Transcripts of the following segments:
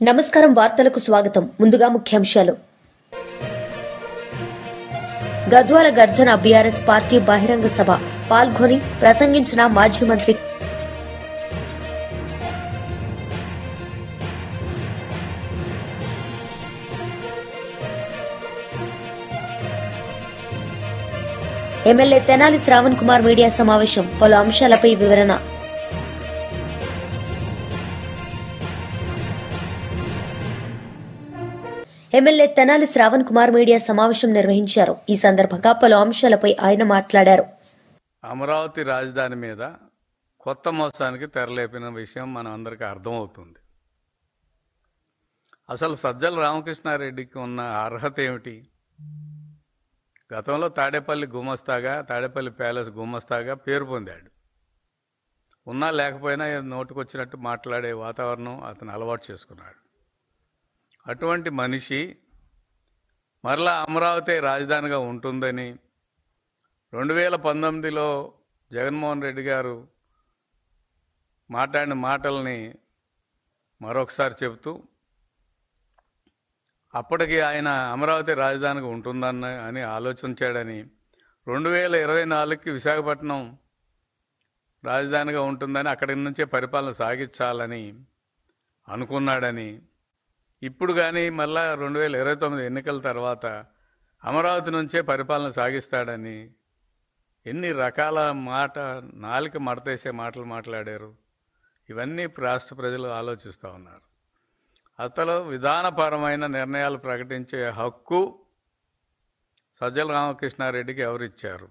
నమస్కారం వార్తలకు స్వాగతం. ముందుగా ముఖ్యాంశాలు. గద్వాల గర్జన బీఆర్ఎస్ పార్టీ బహిరంగ సభ పాల్గొని ప్రసంగించిన మాజీ మంత్రి ఎమ్మెల్యే తెనాలి శ్రావణ్ కుమార్ మీడియా సమావేశం పలు అంశాలపై వివరణ. ఎమ్మెల్యే తెనాలి శ్రావణ్ కుమార్ మీడియా సమావేశం నిర్వహించారు. ఈ సందర్భంగా పలు అంశాలపై ఆయన మాట్లాడారు. అమరావతి రాజధాని మీద కొత్త మోసానికి తెరలేపిన విషయం మన అందరికీ అర్థమవుతుంది. అసలు సజ్జల రామకృష్ణారెడ్డికి ఉన్న అర్హత ఏమిటి? గతంలో తాడేపల్లి ప్యాలెస్ గుమస్తాగా పేరు పొందాడు. ఉన్నా లేకపోయినా నోటుకొచ్చినట్టు మాట్లాడే వాతావరణం అతను అలవాటు చేసుకున్నాడు. అటువంటి మనిషి మరలా అమరావతి రాజధానిగా ఉంటుందని 2019లో జగన్మోహన్ రెడ్డి గారు మాట్లాడిన మాటల్ని మరొకసారి చెబుతూ అప్పటికి ఆయన అమరావతి రాజధానిగా ఉంటుందని ఆలోచించాడని, 2024కి విశాఖపట్నం రాజధానిగా ఉంటుందని, అక్కడి నుంచే పరిపాలన సాగించాలని అనుకున్నాడని, ఇప్పుడు కానీ మళ్ళా 2029 ఎన్నికల తర్వాత అమరావతి నుంచే పరిపాలన సాగిస్తాడని ఎన్ని రకాల నాలుక మడతేసే మాటలు మాట్లాడారు. ఇవన్నీ రాష్ట్ర ప్రజలు ఆలోచిస్తూ ఉన్నారు. అసలు విధానపరమైన నిర్ణయాలు ప్రకటించే హక్కు సజ్జల రామకృష్ణారెడ్డికి ఎవరిచ్చారు?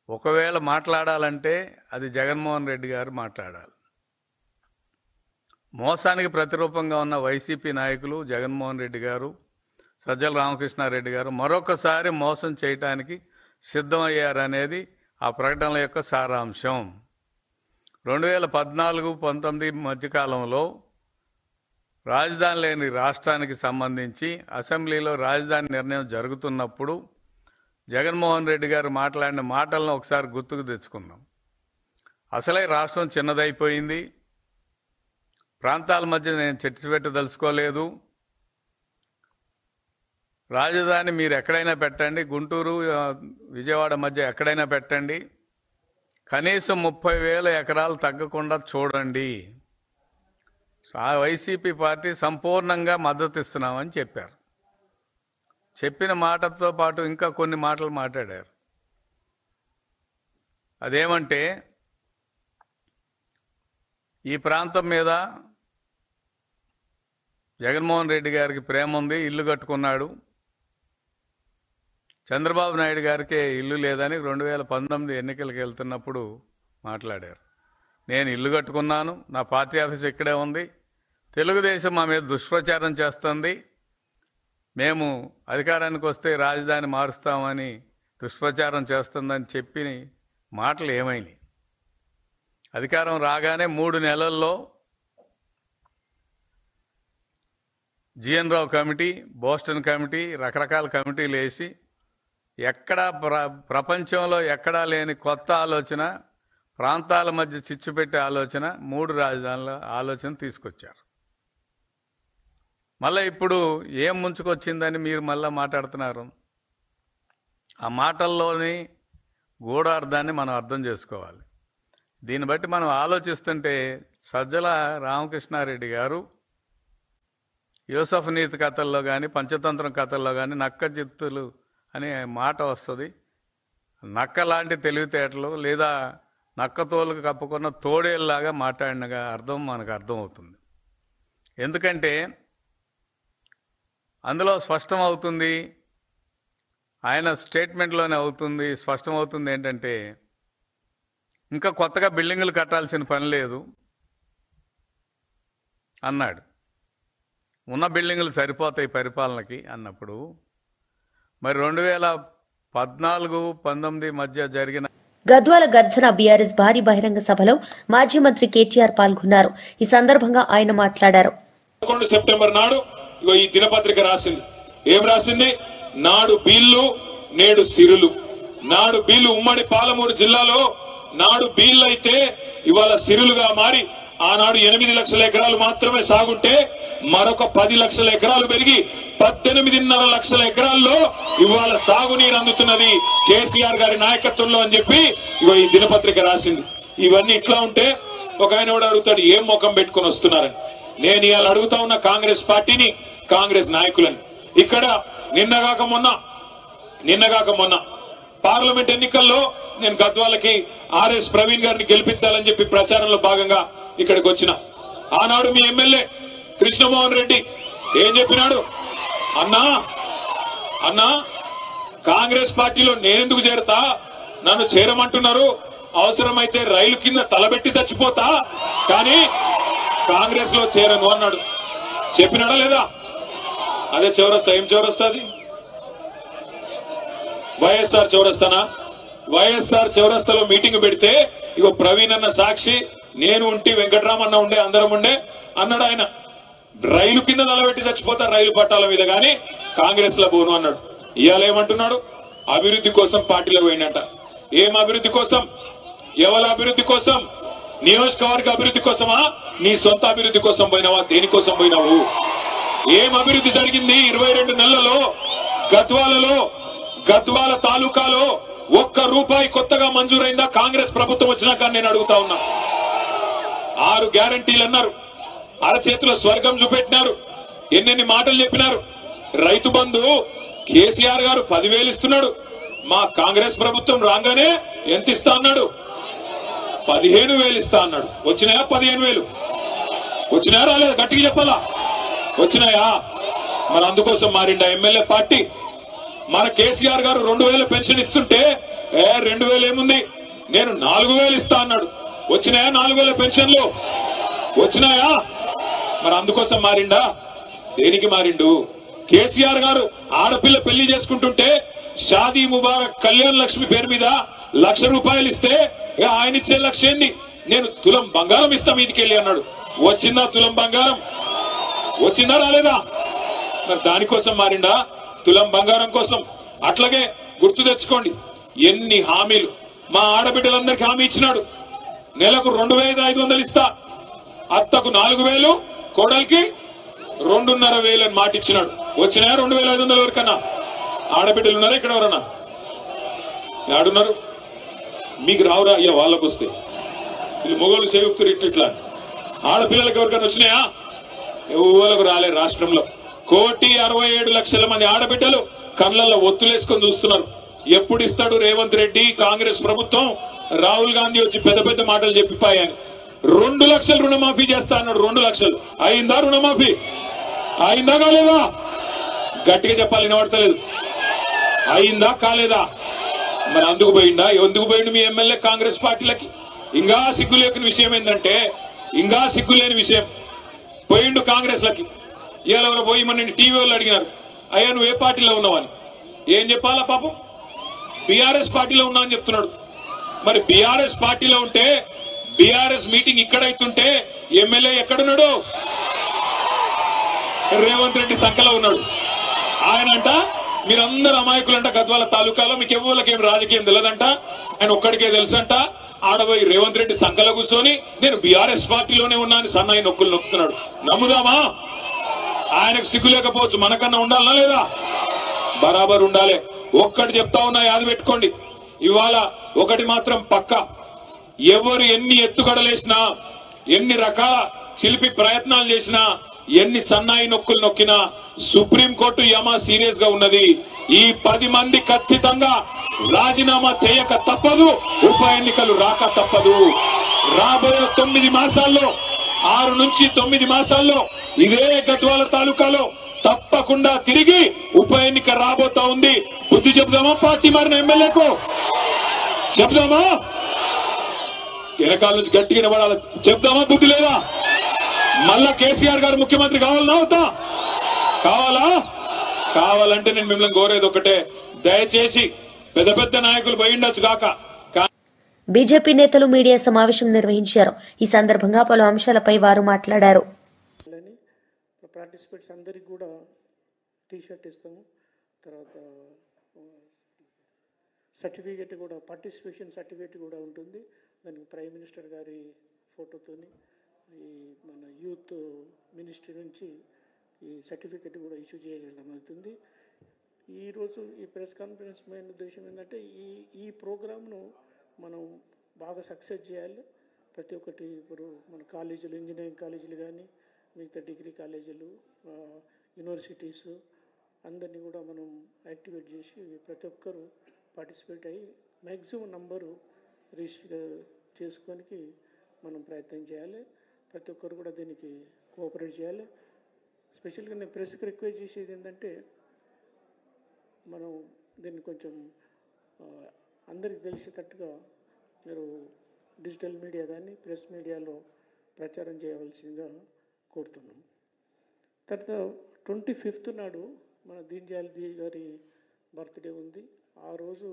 ఒకవేళ మాట్లాడాలంటే అది జగన్మోహన్ రెడ్డి గారు మాట్లాడాలి. మోసానికి ప్రతిరూపంగా ఉన్న వైసీపీ నాయకులు జగన్మోహన్ రెడ్డి గారు, సజ్జల రామకృష్ణారెడ్డి గారు మరొకసారి మోసం చేయటానికి సిద్ధమయ్యారనేది ఆ ప్రకటనల యొక్క సారాంశం. 2014-19 మధ్యకాలంలో రాజధాని లేని రాష్ట్రానికి సంబంధించి అసెంబ్లీలో రాజధాని నిర్ణయం జరుగుతున్నప్పుడు జగన్మోహన్ రెడ్డి గారు మాట్లాడిన మాటలను ఒకసారి గుర్తుకు తెచ్చుకుందాం. అసలే రాష్ట్రం చిన్నదైపోయింది, ప్రాంతాల మధ్య నేను చర్చపెట్టదలుచుకోలేదు, రాజధాని మీరు ఎక్కడైనా పెట్టండి, గుంటూరు విజయవాడ మధ్య ఎక్కడైనా పెట్టండి, కనీసం 30,000 ఎకరాలు తగ్గకుండా చూడండి, వైసీపీ పార్టీ సంపూర్ణంగా మద్దతు ఇస్తున్నామని చెప్పారు. చెప్పిన మాటతో పాటు ఇంకా కొన్ని మాటలు మాట్లాడారు. అదేమంటే, ఈ ప్రాంతం మీద జగన్మోహన్ రెడ్డి గారికి ప్రేమ ఉంది, ఇల్లు కట్టుకున్నాడు, చంద్రబాబు నాయుడు గారికి ఇల్లు లేదని 2019 ఎన్నికలకు వెళ్తున్నప్పుడు మాట్లాడారు. నేను ఇల్లు కట్టుకున్నాను, నా పార్టీ ఆఫీస్ ఇక్కడే ఉంది, తెలుగుదేశం మా మీద దుష్ప్రచారం చేస్తుంది, మేము అధికారానికి వస్తే రాజధాని మారుస్తామని దుష్ప్రచారం చేస్తుందని చెప్పి మాటలు ఏమైనాయి? అధికారం రాగానే 3 నెలల్లో జీఎన్ రావు కమిటీ, బోస్టన్ కమిటీ, రకరకాల కమిటీలు వేసి ఎక్కడా ప్రపంచంలో ఎక్కడా లేని కొత్త ఆలోచన, ప్రాంతాల మధ్య చిచ్చు పెట్టే ఆలోచన, 3 రాజధానుల ఆలోచన తీసుకొచ్చారు. మళ్ళీ ఇప్పుడు ఏం ముంచుకొచ్చిందని మీరు మళ్ళీ మాట్లాడుతున్నారు. ఆ మాటల్లోని గూఢార్థాన్ని మనం అర్థం చేసుకోవాలి. దీన్ని బట్టి మనం ఆలోచిస్తుంటే సజ్జల రామకృష్ణారెడ్డి గారు యూసఫ్ నీతి కథల్లో కానీ పంచతంత్రం కథల్లో కానీ నక్క జిత్తులు అనే మాట వస్తుంది. నక్క లాంటి తెలివితేటలు లేదా నక్క తోలుకు కప్పుకున్న తోడేళ్ళలాగా మాట్లాడినగా మనకు అర్థమవుతుంది. ఎందుకంటే అందులో స్పష్టమవుతుంది, ఆయన స్టేట్మెంట్లోనే అవుతుంది, స్పష్టమవుతుంది ఏంటంటే ఇంకా కొత్తగా బిల్డింగులు కట్టాల్సిన పని లేదు అన్నాడు. ఉన్న బిల్డింగులు సరిపోతాయి పరిపాలనకి అన్నప్పుడు మరి 2014-19 మధ్య జరిగిన గద్వాల గర్జన బీఆర్ఎస్ భారీ బహిరంగ సభలో మాజీ మంత్రి కేటీఆర్ పాల్గొన్నారు. ఈ సందర్భంగా ఆయన మాట్లాడారు. 11 సెప్టెంబర్ నాడు ఈ దినపత్రిక రాసింది. ఏం రాసింది? నాడు బీళ్లు నేడు సిరులు. నాడు బీళ్లు ఉమ్మడి పాలమూరు జిల్లాలో నాడు బీళ్లు అయితే ఇవాళ సిరులుగా మారి ఆనాడు 8 లక్షల ఎకరాలు మాత్రమే సాగుంటే మరొక 10 లక్షల ఎకరాలు పెరిగి 18.5 లక్షల ఎకరాల్లో ఇవాళ సాగునీరు అందుతున్నది కేసీఆర్ గారి నాయకత్వంలో అని చెప్పి ఇగో ఈ దినపత్రిక రాసింది. ఇవన్నీ ఇట్లా ఉంటే ఒక ఆయన కూడా అడుగుతాడు, ఏం ముఖం పెట్టుకుని వస్తున్నారని. నేను ఇవాళ అడుగుతా ఉన్న కాంగ్రెస్ పార్టీని, కాంగ్రెస్ నాయకులని. ఇక్కడ నిన్నగాక మొన్న పార్లమెంట్ ఎన్నికల్లో నేను గద్వాలకి ఆర్ఎస్ ప్రవీణ్ గారిని గెలిపించాలని చెప్పి ప్రచారంలో భాగంగా ఇక్కడికి వచ్చిన. ఆనాడు మీ ఎమ్మెల్యే కృష్ణమోహన్ రెడ్డి ఏం చెప్పినాడు, అన్నా కాంగ్రెస్ పార్టీలో నేనెందుకు చేరతా, నన్ను చేరమంటున్నారు, అవసరమైతే రైలు కింద తలబెట్టి చచ్చిపోతా, కానీ కాంగ్రెస్ లో చేరను అన్నాడు. చెప్పినాడా లేదా? అదే చౌరస్తా. ఏం చౌరస్తా అది? వైఎస్ఆర్ చౌరస్తానా? వైఎస్ఆర్ చౌరస్తాలో మీటింగ్ పెడితే ఇగో ప్రవీణ్ అన్న సాక్షి, నేను ఉంటే వెంకటరామన్న ఉండే, అందరం ఉండే అన్నాడు. ఆయన రైలు కింద నిలబెట్టి చచ్చిపోతా రైలు పట్టాల మీద, గాని కాంగ్రెస్ లో పోను అన్నాడు. ఇవాళ ఏమంటున్నాడు? అభివృద్ధి కోసం పార్టీలో పోయినట్ట. ఏం అభివృద్ధి కోసం? ఎవరి అభివృద్ధి కోసం? నియోజకవర్గ అభివృద్ధి కోసమా? నీ సొంత అభివృద్ధి కోసం పోయినావా? దేనికోసం పోయినావు? ఏం అభివృద్ధి జరిగింది 22 నెలలలో? గద్వాల తాలూకాలో ₹1 కొత్తగా మంజూరైందా కాంగ్రెస్ ప్రభుత్వం వచ్చినాక? నేను అడుగుతా ఉన్నా. 6 గ్యారంటీలు అన్నారు, అరచేతిలో స్వర్గం చూపెట్టినారు, ఎన్నెన్ని మాటలు చెప్పినారు. రైతు బంధు కేసీఆర్ గారు 10,000 ఇస్తున్నాడు. మా కాంగ్రెస్ ప్రభుత్వం రాగానే ఎంత ఇస్తా అన్నాడు? 15,000 ఇస్తా అన్నాడు. వచ్చినాయా 15,000? వచ్చినాయా రాలేదా? గట్టిగా చెప్పాలా? వచ్చినాయా? మరి అందుకోసం మారిండా ఎమ్మెల్యే పార్టీ? మన కేసీఆర్ గారు 2,000 పెన్షన్ ఇస్తుంటే 2,000 ఏముంది, నేను 4,000 ఇస్తా అన్నాడు. వచ్చినాయా 4,000 పెన్షన్లు? వచ్చినాయా? మరి అందుకోసం మారిండా? దేనికి మారిండు? కేసీఆర్ గారు ఆడపిల్ల పెళ్లి చేసుకుంటుంటే షాదీ ముబారక్ కళ్యాణ్ లక్ష్మి పేరు మీద ₹1,00,000 ఇస్తే ఆయన ఇచ్చే లక్ష్యం ఏంది? నేను తులం బంగారం ఇస్తా మీదికెళ్ళి అన్నాడు. వచ్చిందా తులం బంగారం? వచ్చిందా రాలేదా? మరి దానికోసం మారిండా? తులం బంగారం కోసం. అట్లాగే గుర్తు తెచ్చుకోండి, ఎన్ని హామీలు మా ఆడబిడ్డలందరికీ హామీ ఇచ్చినాడు. నెలకు 2,500 ఇస్తా, అత్తకు 4,000, కోడలికి 2,500 అని మాట ఇచ్చినాడు. వచ్చినాయా 2,500 ఎవరికన్నా? ఆడబిడ్డలు ఉన్నారా ఇక్కడ? ఎవరన్నా ఆడున్నారు? మీకు రావురా? అయ్యా వాళ్ళకు వస్తే వీళ్ళు మొగోళ్ళు చేయుక్తురు ఇట్లా. ఆడపిల్లలకు ఎవరికైనా వచ్చినాయా? ఎవరికి రాలే. రాష్ట్రంలో 1,67,00,000 మంది ఆడబిడ్డలు కళ్ళల్లో ఒత్తులేసుకొని చూస్తున్నారు. ఎప్పుడు ఇస్తాడు రేవంత్ రెడ్డి కాంగ్రెస్ ప్రభుత్వం? రాహుల్ గాంధీ వచ్చి పెద్ద పెద్ద మాటలు చెప్పిపోయాను. 2 లక్షలు రుణమాఫీ చేస్తా అన్నాడు. 2 లక్షలు అయిందా? రుణమాఫీ అయిందా కాలేదా? గట్టిగా చెప్పాలి, వినబడతలేదు. అయిందా కాలేదా? మరి అందుకు పోయిందా? ఎందుకు పోయిండు మీ ఎమ్మెల్యే కాంగ్రెస్ పార్టీలకి? ఇంకా సిగ్గులేని విషయం ఏంటంటే, ఇంకా సిగ్గులేని విషయం, పోయిండు కాంగ్రెస్ లకి. ఇవాళ పోయి మన టీవీ వాళ్ళు అడిగినారు, అయ్యా నువ్వు ఏ పార్టీలో ఉన్నావని. ఏం చెప్పాలా పాపం? బీఆర్ఎస్ పార్టీలో ఉన్నా అని చెప్తున్నాడు. మరి బీఆర్ఎస్ పార్టీలో ఉంటే బీఆర్ఎస్ మీటింగ్ ఇక్కడైతుంటే ఎమ్మెల్యే ఎక్కడున్నాడు? రేవంత్ రెడ్డి సంఖలో ఉన్నాడు. ఆయనంట మీరందరూ అమాయకులంట, గద్వాల తాలూకాలో మీకు ఎవరికేం రాజకీయం తెలియదంట, ఆయన ఒక్కడికే తెలుసంట. ఆడబోయి రేవంత్ రెడ్డి సంఖలో కూర్చొని నేను బీఆర్ఎస్ పార్టీలోనే ఉన్నా అని సన్నాయి నొక్కులు నొక్కుతున్నాడు. నమ్ముదామా? ఆయనకు సిగ్గు లేకపోవచ్చు, మనకన్నా ఉండాలనా లేదా? బరాబర్ ఉండాలి. ఒక్కటి చెప్తా ఉన్నా, యాద పెట్టుకోండి. ఇవాళ ఒకటి మాత్రం పక్క, ఎవరు ఎన్ని ఎత్తుగడలేసినా, ఎన్ని రకాల చిలిపి ప్రయత్నాలు చేసినా, ఎన్ని సన్నాయి నొక్కులు నొక్కినా సుప్రీంకోర్టు యమా సీరియస్ గా ఉన్నది. ఈ 10 మంది ఖచ్చితంగా రాజీనామా చేయక తప్పదు, ఉప ఎన్నికలు రాక తప్పదు. రాబోయే 9 మాసాల్లో, 6 నుంచి 9 మాసాల్లో ఇదే గద్వాల తాలూకాలో తప్పకుండా తిరిగి ఉప ఎన్నిక రాబోతా ఉంది. బుద్ధి చెబుదామా పార్టీ మారిన ఎమ్మెల్యేకు? చెప్దామా? వెనకాల నుంచి గట్టిగా నిలబడాలి. చెప్దామా? బుద్ధి లేదా? మళ్ళా కేసీఆర్ గారు ముఖ్యమంత్రి కావాలన్నా అవుతా? కావాలా? కావాలంటే నేను మిమ్మల్ని కోరేది ఒకటే, దయచేసి పెద్ద పెద్ద నాయకులు పోయిండొచ్చు కాక బీజేపీ నేతలు మీడియా సమావేశం నిర్వహించారు. ఈ సందర్భంగా పలు అంశాలపై వారు మాట్లాడారు. పార్టిసిపేట్స్ అందరికి కూడా టీషర్ట్ ఇస్తాము. తర్వాత సర్టిఫికేట్ కూడా, పార్టిసిపేషన్ సర్టిఫికేట్ కూడా ఉంటుంది. దానికి ప్రైమ్ మినిస్టర్ గారి ఫోటోతోని ఈ మన యూత్ మినిస్ట్రీ నుంచి ఈ సర్టిఫికెట్ కూడా ఇష్యూ చేయడం అవుతుంది. ఈరోజు ఈ ప్రెస్ కాన్ఫరెన్స్ మెయిన్ ఉద్దేశం ఏంటంటే ఈ ప్రోగ్రామ్ను మనం బాగా సక్సెస్ చేయాలి. ప్రతి ఒక్కటి ఇప్పుడు మన కాలేజీలు, ఇంజనీరింగ్ కాలేజీలు కానీ, మిగతా డిగ్రీ కాలేజీలు, యూనివర్సిటీస్ అందరినీ కూడా మనం యాక్టివేట్ చేసి ప్రతి ఒక్కరు పార్టిసిపేట్ అయ్యి మ్యాక్సిమం నంబరు రిజిస్టర్ చేసుకోనికి మనం ప్రయత్నం చేయాలి. ప్రతి ఒక్కరు కూడా దీనికి కోఆపరేట్ చేయాలి. స్పెషల్గా నేను ప్రెస్కి రిక్వెస్ట్ చేసేది ఏంటంటే, మనం దీన్ని కొంచెం అందరికి తెలిసేటట్టుగా మీరు డిజిటల్ మీడియా కానీ ప్రెస్ మీడియాలో ప్రచారం చేయవలసిందిగా కోరుతున్నాం. తర్వాత 25th నాడు మన దీన్ దయాళ్ గారి బర్త్డే ఉంది. ఆ రోజు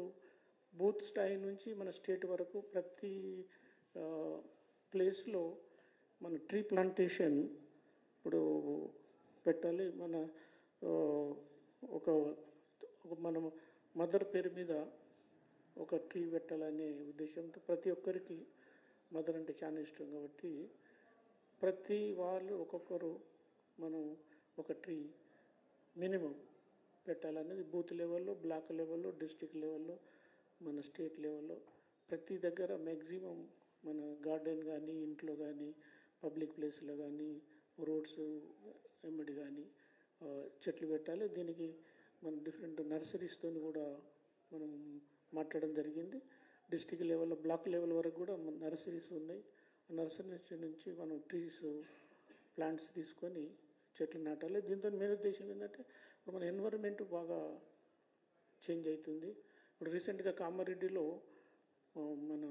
బూత్ స్థాయి నుంచి మన స్టేట్ వరకు ప్రతి ప్లేస్లో మన ట్రీ ప్లాంటేషన్ ఇప్పుడు పెట్టాలి. మన ఒక మన మదర్ పేరు మీద ఒక ట్రీ పెట్టాలనే ఉద్దేశంతో ప్రతి ఒక్కరికి మదర్ అంటే చాలా ఇష్టం కాబట్టి ప్రతి వాళ్ళు ఒక్కొక్కరు మనం ఒక ట్రీ మినిమం పెట్టాలనేది బూత్ లెవెల్లో, బ్లాక్ లెవెల్లో, డిస్ట్రిక్ట్ లెవెల్లో, మన స్టేట్ లెవెల్లో ప్రతి దగ్గర మ్యాక్సిమం మన గార్డెన్ కానీ, ఇంట్లో కానీ, పబ్లిక్ ప్లేస్లో కానీ, రోడ్స్ ఎమ్మడి కానీ చెట్లు పెట్టాలి. దీనికి మన డిఫరెంట్ నర్సరీస్తో కూడా మనం మాట్లాడడం జరిగింది. డిస్ట్రిక్ట్ లెవెల్లో, బ్లాక్ లెవెల్ వరకు కూడా మన నర్సరీస్ ఉన్నాయి. ఆ నర్సరీస్ నుంచి మనం ట్రీస్ ప్లాంట్స్ తీసుకొని చెట్లు నాటాలి. దీంతో మెయిన్ ఉద్దేశం ఏంటంటే ఇప్పుడు మన ఎన్విరాన్మెంట్ బాగా చేంజ్ అవుతుంది. ఇప్పుడు రీసెంట్గా కామారెడ్డిలో మన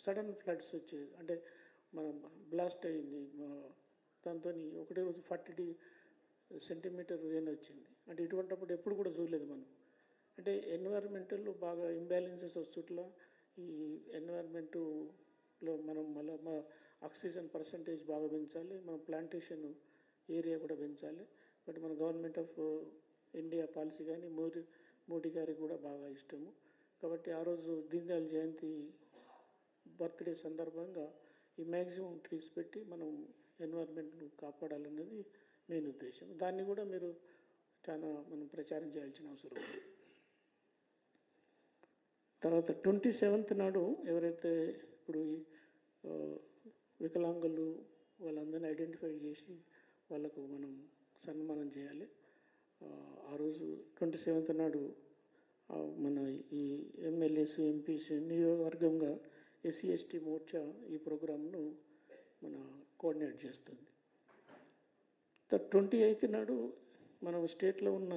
సడన్ ఫ్లడ్స్ వచ్చేది, అంటే మన బ్లాస్ట్ అయింది. దాంతో ఒకటే రోజు 40 సెంటీమీటర్ రెయిన్ వచ్చింది. అంటే ఇటువంటిప్పుడు ఎప్పుడు కూడా చూడలేదు మనం. అంటే ఎన్విరాన్మెంటల్ బాగా ఇంబ్యాలెన్సెస్ వచ్చుట్ల ఈ ఎన్విరాన్మెంట్లో మనం మళ్ళీ ఆక్సిజన్ పర్సంటేజ్ బాగా పెంచాలి. మన ప్లాంటేషన్ ఏరియా కూడా పెంచాలి. బట్ మన గవర్నమెంట్ ఆఫ్ ఇండియా పాలసీ కానీ మోడీ గారికి కూడా బాగా ఇష్టము. కాబట్టి ఆ రోజు దీన్ దయాళ్ జయంతి బర్త్డే సందర్భంగా ఈ మ్యాక్సిమం ట్రీస్ పెట్టి మనం ఎన్విరాన్మెంట్ను కాపాడాలన్నది మెయిన్ ఉద్దేశం. దాన్ని కూడా మీరు చాలా మనం ప్రచారం చేయాల్సిన అవసరం ఉంది. తర్వాత 27th నాడు ఎవరైతే ఇప్పుడు వికలాంగులు వాళ్ళందరినీ ఐడెంటిఫై చేసి వాళ్ళకు మనం సన్మానం చేయాలి. ఆ రోజు 27th నాడు మన ఈ ఎమ్మెల్యేస్, ఎంపీస్ నియోజకవర్గంగా ఎస్సీ ఎస్టీ మోర్చా ఈ ప్రోగ్రాంను మన కోఆర్డినేట్ చేస్తుంది. 28th నాడు మనం స్టేట్లో ఉన్న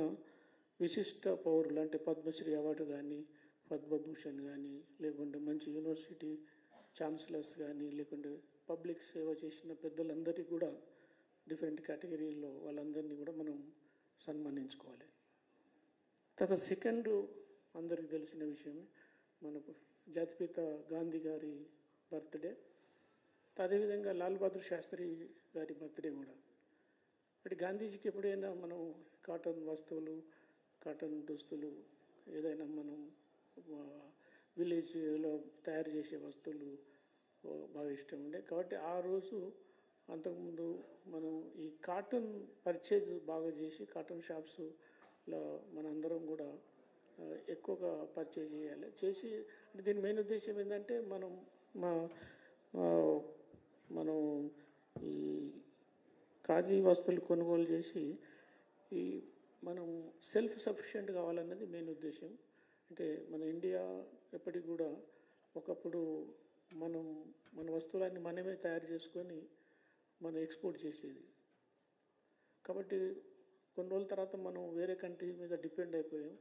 విశిష్ట పౌరులు అంటే పద్మశ్రీ అవార్డు కానీ, పద్మభూషణ్ కానీ, లేకుంటే మంచి యూనివర్సిటీ ఛాన్సలర్స్ కానీ, లేకుంటే పబ్లిక్ సేవ చేసిన పెద్దలందరికీ కూడా డిఫరెంట్ కేటగిరీల్లో వాళ్ళందరినీ కూడా మనం సన్మానించుకోవాలి. తర్వాత సెకండ్ అందరికీ తెలిసిన విషయమే మన జాతిపిత గాంధీ గారి బర్త్డే. అదేవిధంగా లాల్ బహదూర్ శాస్త్రి గారి బర్త్డే కూడా. అంటే గాంధీజీకి ఎప్పుడైనా మనం కాటన్ వస్తువులు, కాటన్ దుస్తులు ఏదైనా మనం విలేజ్లో తయారు చేసే వస్తువులు బాగా ఇష్టం ఉండే. కాబట్టి ఆ రోజు అంతకుముందు మనం ఈ కాటన్ పర్చేజ్ బాగా చేసి కాటన్ షాప్స్లో మనందరం కూడా ఎక్కువగా పర్చేజ్ చేసి అంటే దీని మెయిన్ ఉద్దేశం ఏంటంటే మనం ఈ ఖాదీ వస్తువులు కొనుగోలు చేసి ఈ మనం సెల్ఫ్ సఫిషియెంట్ కావాలన్నది మెయిన్ ఉద్దేశం. అంటే మన ఇండియా ఎప్పటికి కూడా ఒకప్పుడు మన వస్తువులన్నీ మనమే తయారు చేసుకొని మనం ఎక్స్పోర్ట్ చేసేది. కాబట్టి కొన్ని రోజుల తర్వాత మనం వేరే కంట్రీ మీద డిపెండ్ అయిపోయాం.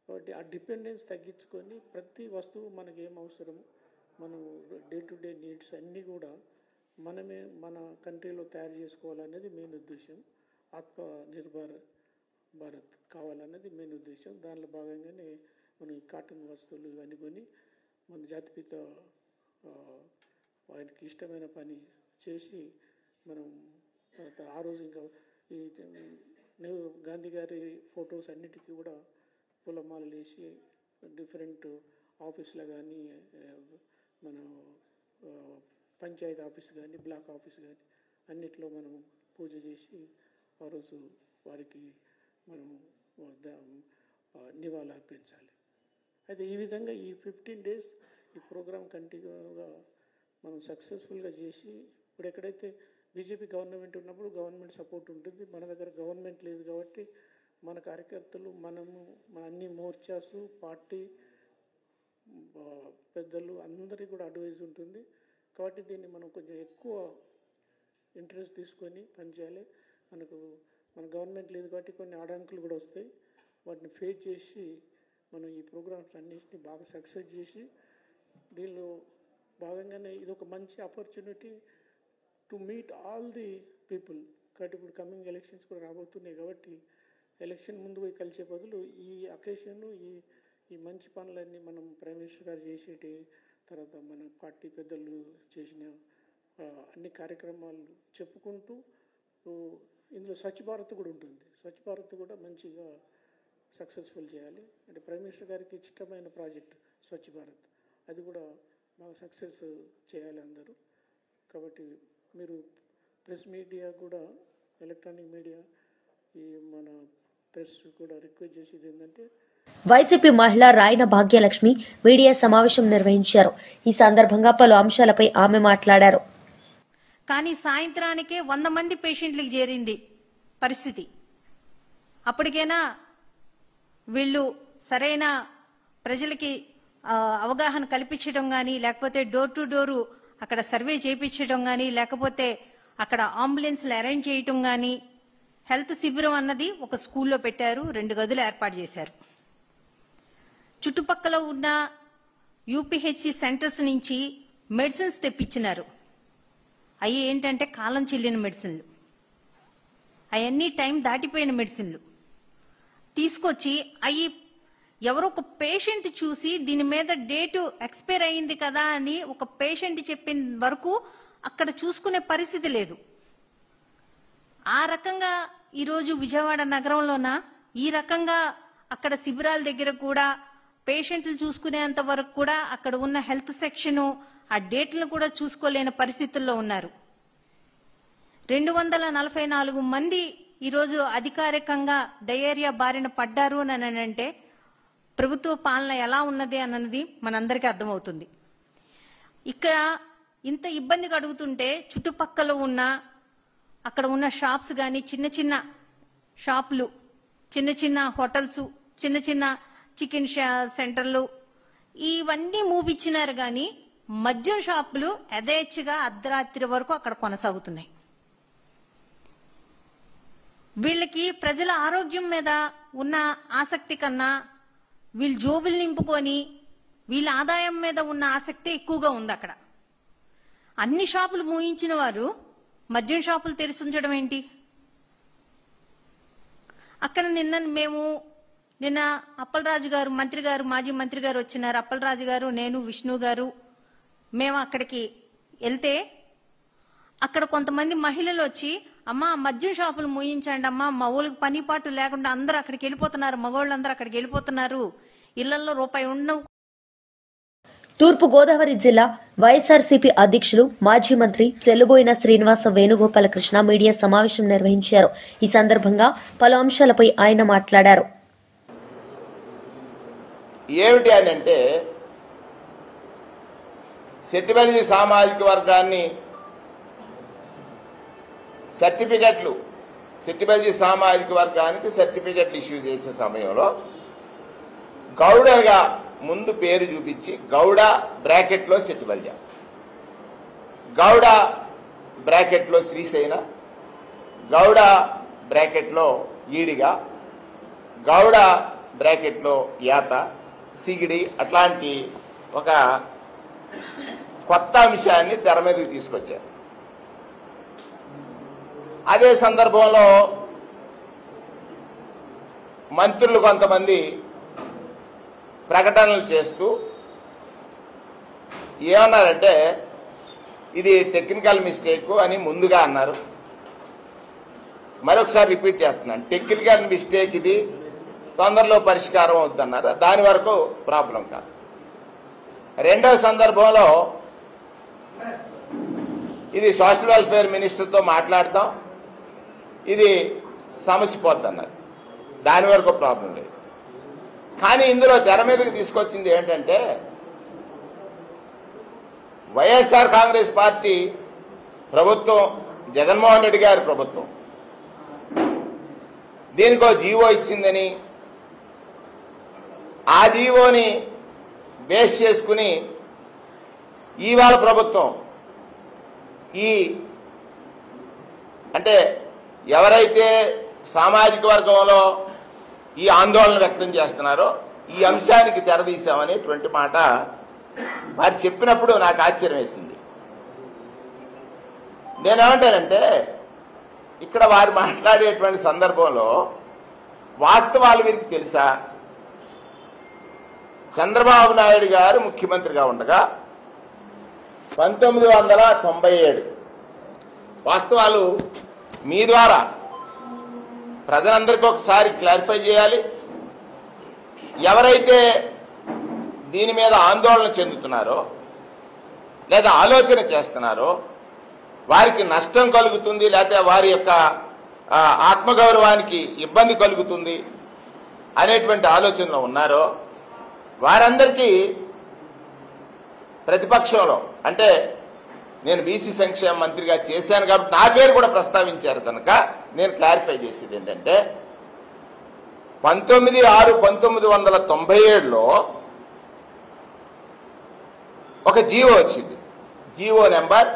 కాబట్టి ఆ డిపెండెన్స్ తగ్గించుకొని ప్రతి వస్తువు మనకి ఏం అవసరం, మనం డే టు డే నీడ్స్ అన్నీ కూడా మనమే మన కంట్రీలో తయారు చేసుకోవాలనేది మెయిన్ ఉద్దేశం. ఆత్మనిర్భర్ భారత్ కావాలన్నది మెయిన్ ఉద్దేశం. దానిలో భాగంగానే మనం ఈ కాటన్ వస్తువులు ఇవన్నీ కొని మన జాతిపిత ఆయనకి ఇష్టమైన పని చేసి మనం ఆ రోజు ఇంకా ఈ గాంధీ గారి ఫొటోస్ అన్నిటికీ కూడా పూలమాలలు వేసి డిఫరెంట్ ఆఫీస్లో కానీ మన పంచాయతీ ఆఫీస్ కానీ బ్లాక్ ఆఫీస్ కానీ అన్నిట్లో మనం పూజ చేసి ఆ రోజు వారికి మనం నివాళులు అర్పించాలి. అయితే ఈ విధంగా ఈ 15 days ఈ ప్రోగ్రాం కంటిన్యూగా మనం సక్సెస్ఫుల్గా చేసి ఇప్పుడు ఎక్కడైతే బీజేపీ గవర్నమెంట్ ఉన్నప్పుడు గవర్నమెంట్ సపోర్ట్ ఉంటుంది, మన దగ్గర గవర్నమెంట్ లేదు కాబట్టి మన కార్యకర్తలు మనము మన అన్ని మోర్చాసు పార్టీ పెద్దలు అందరికీ కూడా అడ్వైజ్ ఉంటుంది. కాబట్టి దీన్ని మనం కొంచెం ఎక్కువ ఇంట్రెస్ట్ తీసుకొని పనిచేయాలి. మన గవర్నమెంట్ లేదు కాబట్టి కొన్ని ఆడంకులు కూడా వస్తాయి, వాటిని ఫేస్ చేసి మనం ఈ ప్రోగ్రామ్స్ అన్నింటినీ బాగా సక్సెస్ చేసి దీనిలో భాగంగానే ఇది ఒక మంచి opportunity to meet all the people. కాబట్టి ఇప్పుడు కమింగ్ ఎలక్షన్స్ కూడా రాబోతున్నాయి కాబట్టి ఎలక్షన్ ముందు పోయి కలిసే బదులు ఈ అకేషన్ ఈ మంచి పనులన్నీ మనం ప్రైమ్ మినిస్టర్ గారు చేసేటి, తర్వాత మన పార్టీ పెద్దలు చేసిన అన్ని కార్యక్రమాలు చెప్పుకుంటూ ఇందులో స్వచ్ఛ భారత్ కూడా ఉంటుంది. స్వచ్ఛ భారత్ కూడా మంచిగా సక్సెస్ఫుల్ చేయాలి. అంటే ప్రైమ్ మినిస్టర్ గారికి ఇష్టమైన ప్రాజెక్ట్ స్వచ్ఛ భారత్, అది కూడా బాగా సక్సెస్ చేయాలి అందరూ. కాబట్టి మీరు ప్రెస్ మీడియా కూడా, ఎలక్ట్రానిక్ మీడియా, ఈ మన ప్రెస్ కూడా రిక్వెస్ట్ చేసేది ఏంటంటే వైసీపీ మహిళ రాయన భాగ్యలక్ష్మి మీడియా సమావేశం నిర్వహించారు. ఈ సందర్భంగా పలు అంశాలపై ఆమె మాట్లాడారు. కానీ సాయంత్రానికే 100 మంది పేషెంట్లకు చేరింది పరిస్థితి. అప్పటికైనా వీళ్ళు సరైన ప్రజలకి అవగాహన కల్పించడం కానీ, లేకపోతే డోర్ టు డోరు అక్కడ సర్వే చేయించడం కానీ, లేకపోతే అక్కడ అంబులెన్స్లు అరేంజ్ చేయటం కానీ, హెల్త్ శిబిరం అన్నది ఒక స్కూల్లో పెట్టారు, 2 గదులు ఏర్పాటు చేశారు. చుట్టుపక్కల ఉన్న యూపీహెచ్సి సెంటర్స్ నుంచి మెడిసిన్స్ తెప్పించినారు. అవి ఏంటంటే కాలం చెల్లిన మెడిసిన్లు, అవన్నీ టైం దాటిపోయిన మెడిసిన్లు తీసుకొచ్చి అవి ఎవరో ఒక పేషెంట్ చూసి దీని మీద డేటు ఎక్స్పైర్ అయింది కదా అని ఒక పేషెంట్ చెప్పిన వరకు అక్కడ చూసుకునే పరిస్థితి లేదు. ఆ రకంగా ఈరోజు విజయవాడ నగరంలోన ఈ రకంగా అక్కడ శిబిరాల దగ్గర కూడా పేషెంట్లు చూసుకునేంత వరకు కూడా అక్కడ ఉన్న హెల్త్ సెక్షను ఆ డేట్లను కూడా చూసుకోలేని పరిస్థితుల్లో ఉన్నారు. 244 మంది ఈరోజు అధికారికంగా డయేరియా బారిన పడ్డారు అని అంటే ప్రభుత్వ పాలన ఎలా ఉన్నది అన్నది మనందరికీ అర్థమవుతుంది. ఇక్కడ ఇంత ఇబ్బంది కడుగుతుంటే చుట్టుపక్కల ఉన్న అక్కడ ఉన్న షాప్స్ కానీ, చిన్న చిన్న షాపులు, చిన్న చిన్న హోటల్స్, చిన్న చిన్న చికెన్ సెంటర్లు ఇవన్నీ మూపిచ్చినారు. కానీ మద్యం షాపులు యథేచ్ఛగా అర్ధరాత్రి వరకు అక్కడ కొనసాగుతున్నాయి. వీళ్ళకి ప్రజల ఆరోగ్యం మీద ఉన్న ఆసక్తి కన్నా వీళ్ళు జోబులు నింపుకొని వీళ్ళ ఆదాయం మీద ఉన్న ఆసక్తి ఎక్కువగా ఉంది. అక్కడ అన్ని షాపులు మూయించిన వారు మద్యం షాపులు తెరిచి ఉంచడం ఏంటి? అక్కడ నిన్న అప్పలరాజు గారు, మంత్రి గారు, మాజీ మంత్రి గారు వచ్చినారు. అప్పలరాజు గారు, నేను, విష్ణు గారు మేము అక్కడికి వెళ్తే అక్కడ కొంతమంది మహిళలు వచ్చి, అమ్మా మద్యం షాపులు మూయించండి అమ్మా, మా ఊళ్ళకి పని పాటు లేకుండా అందరూ అక్కడికి వెళ్ళిపోతున్నారు, మగవాళ్ళందరూ అక్కడికి వెళ్ళిపోతున్నారు, ఇళ్లలో రూపాయి ఉండవు. తూర్పు గోదావరి జిల్లా వైఎస్ఆర్సీపీ అధ్యక్షులు మాజీ మంత్రి చెల్లుబోయిన శ్రీనివాస వేణుగోపాలకృష్ణ మీడియా సమావేశం నిర్వహించారు. ఈ సందర్భంగా పలు అంశాలపై ఆయన మాట్లాడారు. ఏమిటి అని అంటే, సెట్టిబలిజీ సామాజిక వర్గాన్ని సెట్టిబలిజీ సామాజిక వర్గానికి సర్టిఫికెట్లు ఇష్యూ చేసే సమయంలో గౌడగా ముందు పేరు చూపించి గౌడ బ్రాకెట్లో సెట్టిబలిజ, గౌడ బ్రాకెట్లో శ్రీశైన, గౌడ బ్రాకెట్లో ఈడిగా, గౌడ బ్రాకెట్లో యాత, సిగిడి అట్లాంటి ఒక కొత్త అంశాన్ని తెర మీదకి తీసుకొచ్చారు. అదే సందర్భంలో మంత్రులు కొంతమంది ప్రకటనలు చేస్తూ ఏమన్నారంటే ఇది టెక్నికల్ మిస్టేక్ అని ముందుగా అన్నారు. మరొకసారి రిపీట్ చేస్తున్నాను, టెక్నికల్ మిస్టేక్, ఇది తొందరలో పరిష్కారం అవుతుందన్నారు. దాని వరకు ప్రాబ్లం కాదు. రెండవ సందర్భంలో ఇది సోషల్ వెల్ఫేర్ మినిస్టర్తో మాట్లాడతాం, ఇది సమస్య పోద్దన్నారు. దాని వరకు ప్రాబ్లం లేదు. కానీ ఇందులో తెర మీదకి తీసుకొచ్చింది ఏంటంటే, వైఎస్ఆర్ కాంగ్రెస్ పార్టీ ప్రభుత్వం, జగన్మోహన్ రెడ్డి గారి ప్రభుత్వం దీనికో జీవో ఇచ్చిందని, ఆ జీవోని బేస్ చేసుకుని ఇవాళ ప్రభుత్వం అంటే ఎవరైతే సామాజిక వర్గంలో ఈ ఆందోళన వ్యక్తం చేస్తున్నారో ఈ అంశానికి తెరదీశామనేటువంటి మాట వారు చెప్పినప్పుడు నాకు ఆశ్చర్యం వేసింది. నేనేమంటానంటే, ఇక్కడ వారు మాట్లాడేటువంటి సందర్భంలో వాస్తవాలు వీరికి తెలుసా? చంద్రబాబు నాయుడు గారు ముఖ్యమంత్రిగా ఉండగా 1997 వాస్తవాలు మీ ద్వారా ప్రజలందరికీ ఒకసారి క్లారిఫై చేయాలి. ఎవరైతే దీని మీద ఆందోళన చెందుతున్నారో లేదా ఆలోచన చేస్తున్నారో వారికి నష్టం కలుగుతుంది, లేకపోతే వారి యొక్క ఆత్మగౌరవానికి ఇబ్బంది కలుగుతుంది అనేటువంటి ఆలోచనలో ఉన్నారో వారందరికీ ప్రతిపక్షంలో, అంటే నేను బీసీ సంక్షేమ మంత్రిగా చేశాను కాబట్టి నా పేరు కూడా ప్రస్తావించారు కనుక నేను క్లారిఫై చేసేది ఏంటంటే, 1997లో ఒక జీవో వచ్చింది, జీవో నెంబర్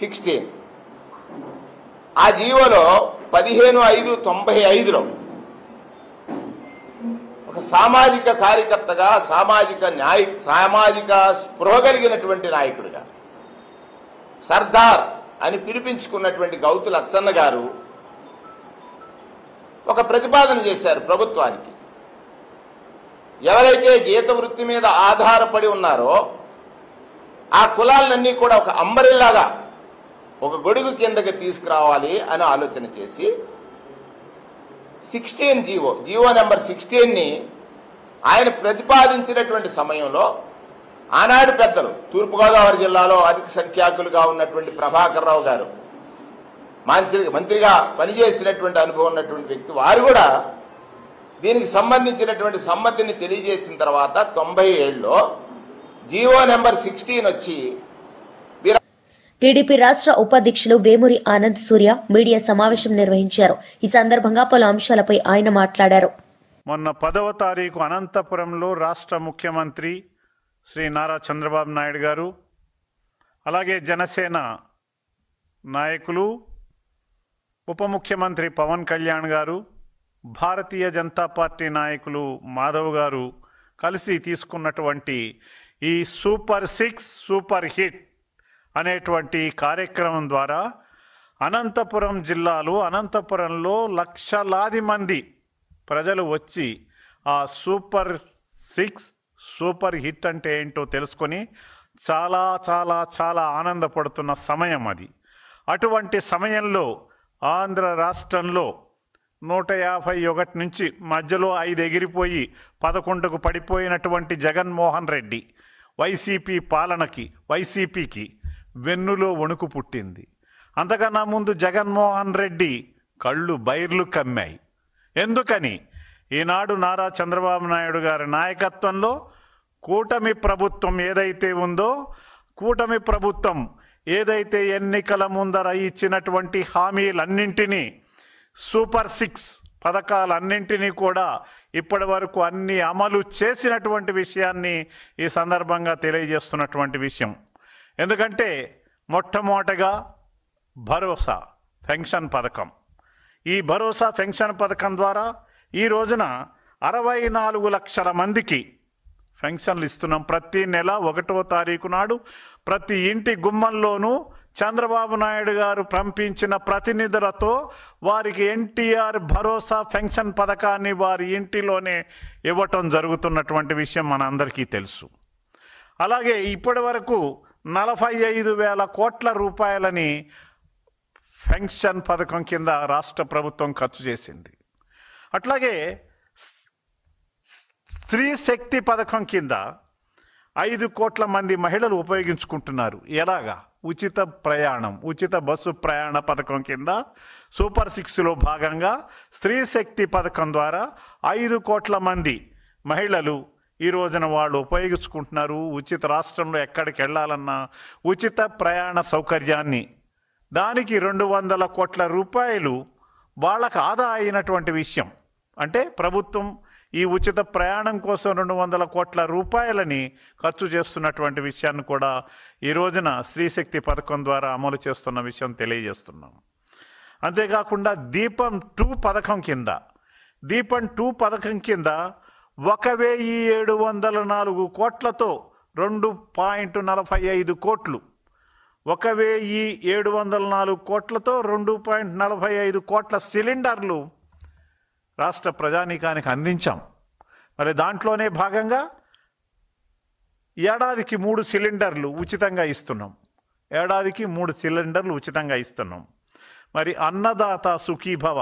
16. ఆ జీవోలో 15/5/95లో ఒక సామాజిక కార్యకర్తగా, సామాజిక స్పృహ కలిగినటువంటి నాయకుడిగా, సర్దార్ అని పిలిపించుకున్నటువంటి గౌతు లచ్చన్న గారు ఒక ప్రతిపాదన చేశారు ప్రభుత్వానికి. ఎవరైతే గీత వృత్తి మీద ఆధారపడి ఉన్నారో ఆ కులాలన్నీ కూడా ఒక అంబరిల్లాగా, ఒక గొడుగు కిందకి తీసుకురావాలి అని ఆలోచన చేసి 16 జీవో నెంబర్ 16ని ఆయన ప్రతిపాదించినటువంటి సమయంలో ఆనాడు పెద్దలు, తూర్పుగోదావరి జిల్లాలో అధిక సంఖ్యాకులుగా ఉన్నటువంటి ప్రభాకర్ రావు గారు, మంత్రిగా పనిచేసినటువంటి అనుభవం ఉన్నటువంటి వ్యక్తి, వారు కూడా దీనికి సంబంధించినటువంటి సమ్మతిని తెలియజేసిన తర్వాత 97లో జీవో నెంబర్ 16 వచ్చి టీడీపీ రాష్ట్ర ఉపాధ్యక్షులు వేమూరి ఆనంద్ సూర్య మీడియా సమావేశం నిర్వహించారు. ఈ సందర్భంగా పలు అంశాలపై ఆయన మాట్లాడారు. మొన్న 10వ తారీఖు అనంతపురంలో రాష్ట్ర ముఖ్యమంత్రి శ్రీ నారా చంద్రబాబు నాయుడు గారు, అలాగే జనసేన నాయకులు, ఉప ముఖ్యమంత్రి పవన్ కళ్యాణ్ గారు, భారతీయ జనతా పార్టీ నాయకులు మాధవ్ గారు కలిసి తీసుకున్నటువంటి ఈ సూపర్ 6 సూపర్ హిట్ అనేటువంటి కార్యక్రమం ద్వారా అనంతపురం అనంతపురంలో లక్షలాది మంది ప్రజలు వచ్చి ఆ సూపర్ 6 సూపర్ హిట్ అంటే ఏంటో తెలుసుకొని చాలా చాలా చాలా ఆనందపడుతున్న సమయం అది. అటువంటి సమయంలో ఆంధ్ర రాష్ట్రంలో 151 నుంచి మధ్యలో 5 ఎగిరిపోయి 11కు పడిపోయినటువంటి జగన్మోహన్ రెడ్డి వైసీపీ పాలనకి, వైసీపీకి వెన్నులో వణుకు పుట్టింది. అంతకన్నా ముందు జగన్మోహన్ రెడ్డి కళ్ళు బైర్లు కమ్మాయి. ఎందుకని? ఈనాడు నారా చంద్రబాబు నాయుడు గారి నాయకత్వంలో కూటమి ప్రభుత్వం ఏదైతే ఉందో, కూటమి ప్రభుత్వం ఏదైతే ఎన్నికల ముందర ఇచ్చినటువంటి హామీలన్నింటినీ, సూపర్ 6 పథకాలన్నింటినీ కూడా ఇప్పటి వరకు అన్ని అమలు చేసినటువంటి విషయాన్ని ఈ సందర్భంగా తెలియజేస్తున్నటువంటి విషయం. ఎందుకంటే మొట్టమొదటగా భరోసా పెన్షన్ పథకం. ఈ భరోసా పెన్షన్ పథకం ద్వారా ఈ రోజున 64 లక్షల మందికి పెన్షన్లు ఇస్తున్నాం. ప్రతి నెల 1వ తారీఖు నాడు ప్రతి ఇంటి గుమ్మంలోనూ చంద్రబాబు నాయుడు గారు పంపించిన ప్రతినిధులతో వారికి ఎన్టీఆర్ భరోసా పెన్షన్ పథకాన్ని వారి ఇంటిలోనే ఇవ్వటం జరుగుతున్నటువంటి విషయం మనందరికీ తెలుసు. అలాగే ఇప్పటి వరకు 45,000 కోట్ల రూపాయలని పెన్షన్ పథకం కింద రాష్ట్ర ప్రభుత్వం ఖర్చు చేసింది. అట్లాగే స్త్రీ శక్తి పథకం కింద 5 కోట్ల మంది మహిళలు ఉపయోగించుకుంటున్నారు. ఎలాగా? ఉచిత ప్రయాణం, ఉచిత బస్సు ప్రయాణ పథకం కింద సూపర్ 6లో భాగంగా స్త్రీ శక్తి పథకం ద్వారా 5 కోట్ల మంది మహిళలు ఈ రోజున వాళ్ళు ఉపయోగించుకుంటున్నారు. ఉచిత రాష్ట్రంలో ఎక్కడికి వెళ్ళాలన్నా ఉచిత ప్రయాణ సౌకర్యాన్ని, దానికి 200 కోట్ల రూపాయలు వాళ్ళకు ఆదా అయినటువంటి విషయం. అంటే ప్రభుత్వం ఈ ఉచిత ప్రయాణం కోసం 200 కోట్ల రూపాయలని ఖర్చు చేస్తున్నటువంటి విషయాన్ని కూడా ఈ రోజున స్త్రీశక్తి పథకం ద్వారా అమలు చేస్తున్న విషయం తెలియజేస్తున్నాం. అంతేకాకుండా దీపం 2 పథకం కింద 1704 కోట్లతో 2.45 కోట్లు 1704 కోట్లతో 2.45 కోట్ల సిలిండర్లు రాష్ట్ర ప్రజానీకానికి అందించాం. మరి దాంట్లోనే భాగంగా ఏడాదికి 3 సిలిండర్లు ఉచితంగా ఇస్తున్నాం. మరి అన్నదాత సుఖీభవ,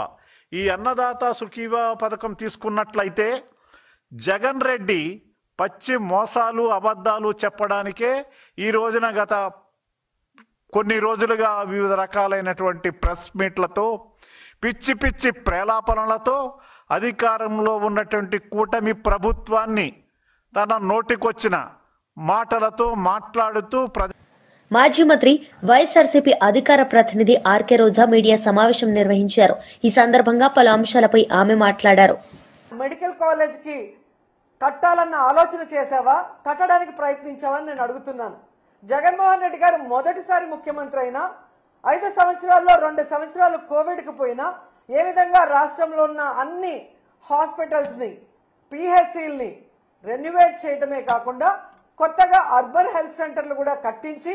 ఈ అన్నదాత సుఖీభవ పథకం తీసుకున్నట్లయితే జగన్ రెడ్డి పచ్చి మోసాలు అబద్ధాలు చెప్పడానికే ఈ రోజున గత కొన్ని రోజులుగా వివిధ రకాలైనటువంటి ప్రెస్ మీట్లతో పిచ్చి పిచ్చి ప్రేలాపనలతో అధికారంలో ఉన్నటువంటి కూటమి ప్రభుత్వాన్ని తన నోటికొచ్చిన మాటలతో మాట్లాడుతూ మాజీ మంత్రి వైఎస్ఆర్సీపీ అధికార ప్రతినిధి ఆర్కే రోజా మీడియా సమావేశం నిర్వహించారు. ఈ సందర్భంగా పలు అంశాలపై ఆమె మాట్లాడారు. మెడికల్ కాలేజ్ కి కట్టాలన్న ఆలోచన చేసావా, కట్టడానికి ప్రయత్నించావని నేను అడుగుతున్నాను. జగన్మోహన్ రెడ్డి గారు మొదటిసారి ముఖ్యమంత్రి అయినా 5 సంవత్సరాల్లో 2 సంవత్సరాలు కోవిడ్కి పోయినా ఏ విధంగా రాష్ట్రంలో ఉన్న అన్ని హాస్పిటల్స్ని, పిహెచ్సిల్ని రెన్యువేట్ చేయడమే కాకుండా కొత్తగా అర్బన్ హెల్త్ సెంటర్లు కూడా కట్టించి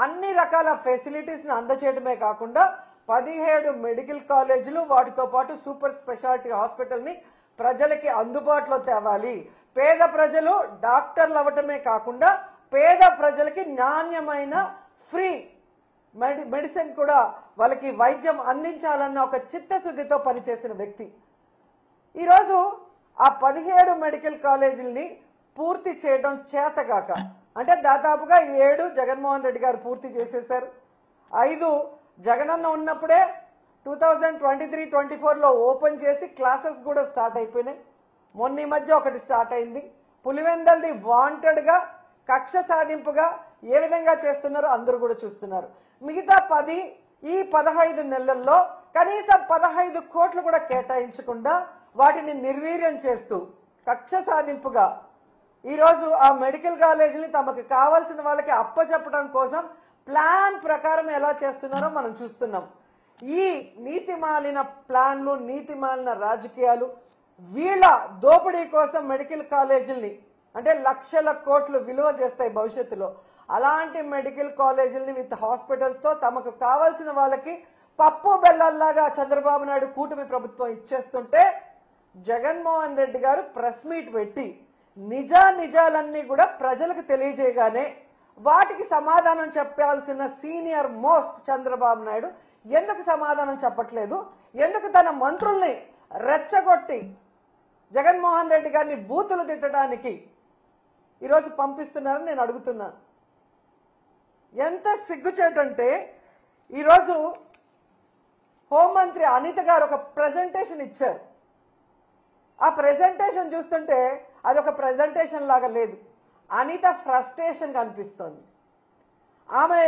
అన్ని రకాల ఫెసిలిటీస్ని అందజేయడమే కాకుండా 17 మెడికల్ కాలేజీలు, వాటితో పాటు సూపర్ స్పెషాలిటీ హాస్పిటల్ని ప్రజలకి అందుబాటులో తేవాలి. పేద ప్రజలు డాక్టర్లు అవ్వటమే కాకుండా పేద ప్రజలకి నాణ్యమైన ఫ్రీ మెడిసిన్ కూడా వాళ్ళకి వైద్యం అందించాలన్న ఒక చిత్తశుద్ధితో పనిచేసిన వ్యక్తి. ఈరోజు ఆ 17 మెడికల్ కాలేజీలని పూర్తి చేయడం చేతగాక, అంటే దాదాపుగా 7 జగన్మోహన్ రెడ్డి గారు పూర్తి చేసేశారు. 5 జగనన్న ఉన్నప్పుడే 2023-24లో ఓపెన్ చేసి క్లాసెస్ కూడా స్టార్ట్ అయిపోయినాయి. మొన్న ఈ మధ్య ఒకటి స్టార్ట్ అయింది. పులివెందల్ది వాంటెడ్గా కక్ష సాధింపుగా ఏ విధంగా చేస్తున్నారో అందరూ కూడా చూస్తున్నారు. మిగతా 10 ఈ 15 నెలల్లో కనీసం 15 కోట్లు కూడా కేటాయించకుండా వాటిని నిర్వీర్యం చేస్తూ కక్ష సాధింపుగా ఈరోజు ఆ మెడికల్ కాలేజీని తమకు కావాల్సిన వాళ్ళకి అప్పచెప్పడం కోసం ప్లాన్ ప్రకారం ఎలా చేస్తున్నారో మనం చూస్తున్నాం. ఈ నీతిమాలిన ప్లాన్లు, నీతిమాలిన రాజకీయాలు, వీళ్ళ దోపిడీ కోసం మెడికల్ కాలేజీల్ని అంటే లక్షల కోట్లు విలువ చేస్తాయి భవిష్యత్తులో. అలాంటి మెడికల్ కాలేజీలని విత్ హాస్పిటల్స్తో తమకు కావాల్సిన వాళ్ళకి పప్పు బెల్లల్లాగా చంద్రబాబు నాయుడు కూటమి ప్రభుత్వం ఇచ్చేస్తుంటే జగన్మోహన్ రెడ్డి గారు ప్రెస్ మీట్ పెట్టి నిజాలన్నీ కూడా ప్రజలకు తెలియజేయగానే వాటికి సమాధానం చెప్పాల్సిన సీనియర్ మోస్ట్ చంద్రబాబు నాయుడు ఎందుకు సమాధానం చెప్పట్లేదు? ఎందుకు తన మంత్రుల్ని రెచ్చగొట్టి జగన్మోహన్ రెడ్డి గారిని బూతులు తిట్టడానికి ఈరోజు పంపిస్తున్నారని నేను అడుగుతున్నాను. ఎంత సిగ్గుచేటంటే ఈరోజు హోంమంత్రి అనిత గారు ఒక ప్రెజెంటేషన్ ఇచ్చారు. ఆ ప్రెజెంటేషన్ చూస్తుంటే అది ఒక ప్రెజెంటేషన్ లాగా లేదు, అనిత ఫ్రస్ట్రేషన్ కనిపిస్తోంది. ఆమె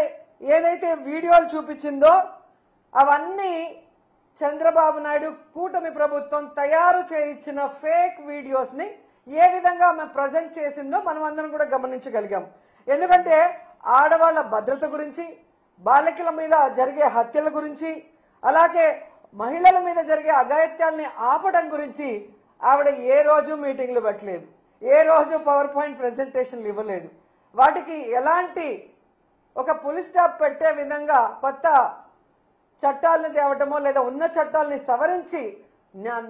ఏదైతే వీడియోలు చూపించిందో అవన్నీ చంద్రబాబు నాయుడు కూటమి ప్రభుత్వం తయారు చేయించిన ఫేక్ వీడియోస్ని ఏ విధంగా ఆమె ప్రజెంట్ చేసిందో మనం అందరం కూడా గమనించగలిగాం. ఎందుకంటే ఆడవాళ్ల భద్రత గురించి, బాలికల మీద జరిగే హత్యల గురించి, అలాగే మహిళల మీద జరిగే అఘాయిత్యాల్ని ఆపడం గురించి ఆవిడ ఏ రోజు మీటింగ్లు పెట్టలేదు, ఏ రోజు పవర్ పాయింట్ ప్రెజెంటేషన్లు ఇవ్వలేదు. వాటికి ఎలాంటి ఒక పులి స్టాప్ పెట్టే విధంగా కొత్త చట్టాలను తేవటమో లేదా ఉన్న చట్టాలని సవరించి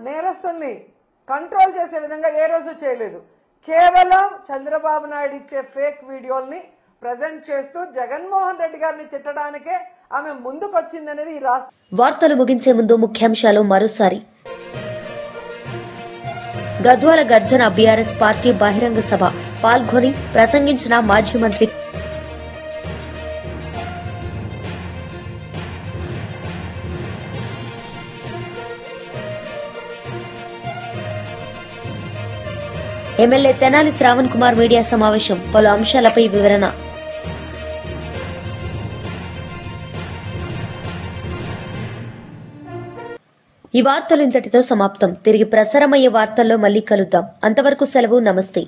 నేరస్తుల్ని కంట్రోల్ చేసే విధంగా ఏ రోజు చేయలేదు. కేవలం చంద్రబాబు నాయుడు ఇచ్చే ఫేక్ వీడియోల్ని ప్రజెంట్ చేస్తూ జగన్మోహన్ రెడ్డి గారిని తిట్టడానికే ఆమె ముందుకొచ్చిందనేది ఈ రాష్ట్ర. వార్తలు ముగించే ముందు ముఖ్యాంశాలు మరోసారి. గద్వాల గర్జన బీఆర్ఎస్ పార్టీ బహిరంగ సభ పాల్గొని ప్రసంగించిన మాజీ మంత్రి ఎమ్మెల్యే తెనాలి శ్రావణ్ కుమార్ మీడియా సమావేశం, పలు అంశాలపై వివరణ. ఈ వార్తలు ఇంతటితో సమాప్తం. తిరిగి ప్రసారమయ్యే వార్తల్లో మళ్ళీ కలుద్దాం. అంతవరకు సెలవు. నమస్తే.